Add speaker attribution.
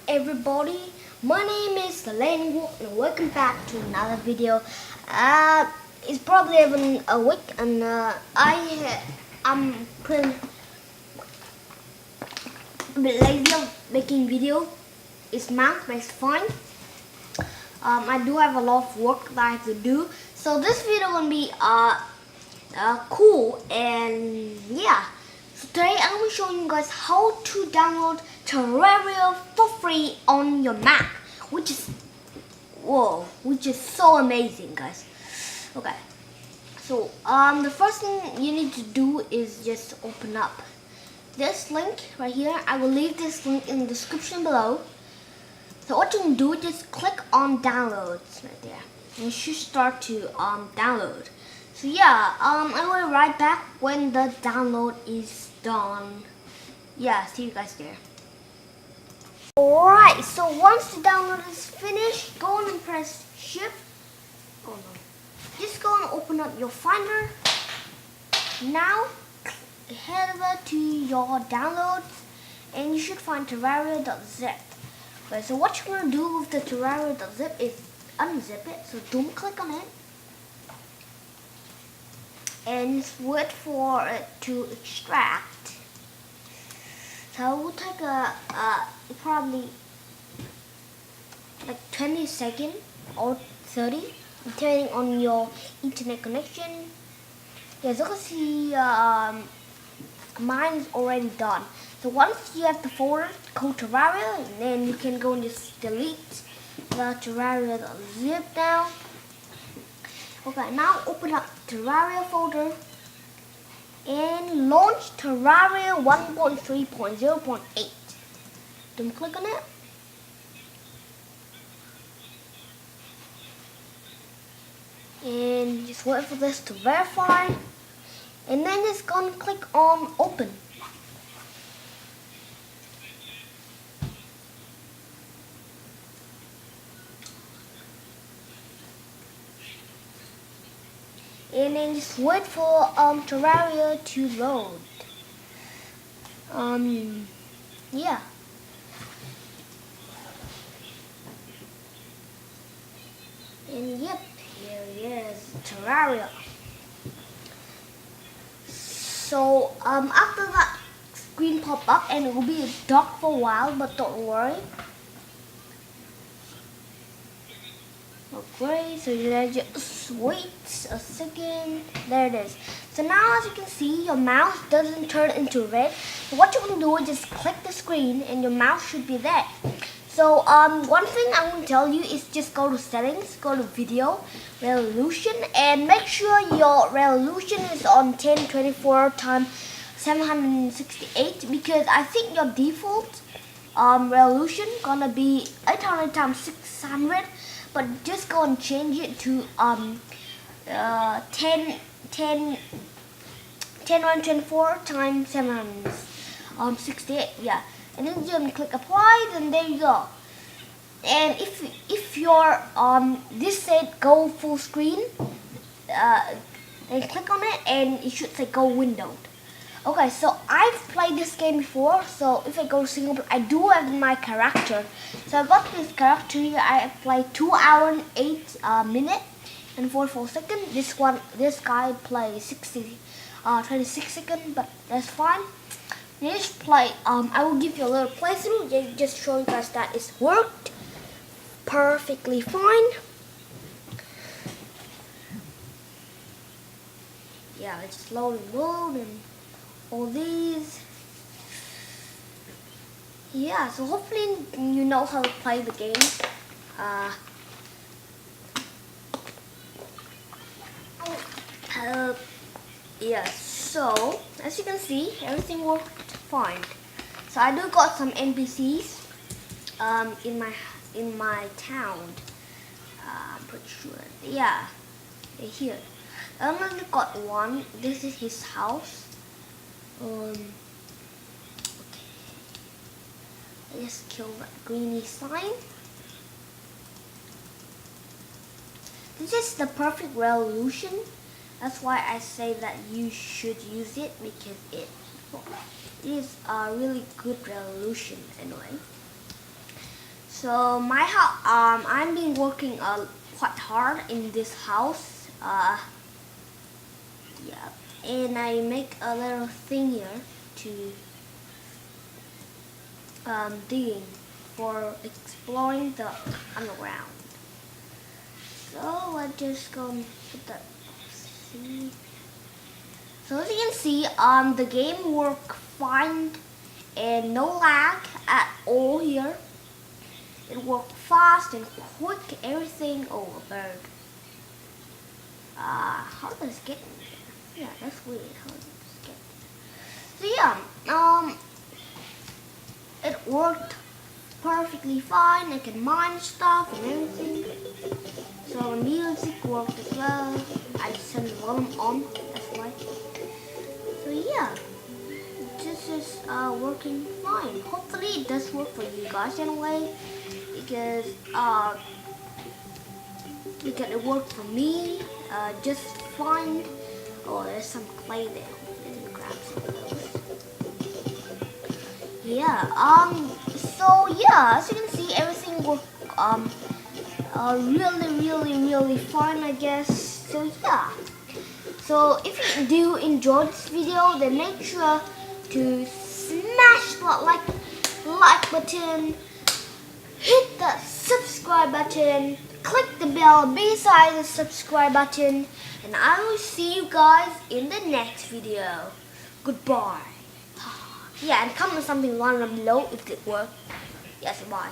Speaker 1: everybody, my name is LenWoke and welcome back to another video. It's probably been a week and I'm pretty a bit lazy of making video. It's month, but it's fine. I do have a lot of work that I have to do, so this video gonna be cool. And yeah, so today I'm gonna be showing you guys how to download Terraria for free on your Mac, which is so amazing, guys. Okay, so the first thing you need to do is just open up this link right here. I will leave this link in the description below. So what you can do is just click on downloads right there, and you should start to download. So yeah, I will be right back when the download is done. Yeah, see you guys there. Alright, so once the download is finished, go on and press shift. Oh no. Just go and open up your Finder. Now head over to your downloads and you should find Terraria.zip. Okay, so what you're going to do with the Terraria.zip is unzip it. So don't click on it and just wait for it to extract. So it will take probably like 20 seconds or 30, depending on your internet connection. As you can see, mine is already done. So once you have the folder called Terraria, then you can go and just delete the Terraria.zip now. Okay, now open up Terraria folder and launch Terraria 1.3.0.8. Don't click on it. And just wait for this to verify. And then just go and click on open. And then just wait for Terraria to load. Yeah. And yep, here it is, Terraria. So after that screen pop up, and it will be dark for a while, but don't worry. Okay, so you just wait a second. There it is. So now, as you can see, your mouse doesn't turn into red. So what you're going to do is just click the screen and your mouse should be there. So one thing I want to tell you is just go to settings, go to video, resolution, and make sure your resolution is on 1024 x 768, because I think your default resolution gonna be 800 x 600. But just go and change it to 1024 x 768. Yeah, and then you can click apply. Then there you go. And if your this said go full screen, then click on it and it should say go windowed. Okay, so I've played this game before, so if I go to single player, I do have my character. So I got this character here. I played 2 hours, 8 minutes, and 44 seconds. This guy plays 26 seconds, but that's fine. You just play. I will give you a little playthrough, just show you guys that it's worked perfectly fine. Yeah, it's load and all these. Yeah, so hopefully you know how to play the game. Yeah, so as you can see, everything worked fine. So I do got some NPCs in my town. I'm pretty sure. Yeah, they're here. I only got one. This is his house. Okay. Let's kill that greeny slime. This is the perfect resolution. That's why I say that you should use it, because it is a really good resolution anyway. So my house, I've been working quite hard in this house. Yeah, and I make a little thing here to digging for exploring the underground. So I just gonna put that. See. So as you can see, the game work fine and no lag at all here. It worked fast and quick. Everything. Oh, a bird. How does it get in here? Yeah, that's weird. How does it get? So yeah, it worked perfectly fine. I can mine stuff and everything. So the music worked as well. I turned the volume on. That's why. So yeah, this is working fine. Hopefully it does work for you guys anyway, because it worked for me just fine. Oh, there's some clay there. Let me grab some of those. Yeah. So yeah, as you can see, everything worked really fine, I guess. So yeah. So if you do enjoy this video, then make sure to smash that like button, hit the subscribe button, click the bell beside the subscribe button, and I will see you guys in the next video. Goodbye. Yeah, and comment something random below if it worked. Yes, bye.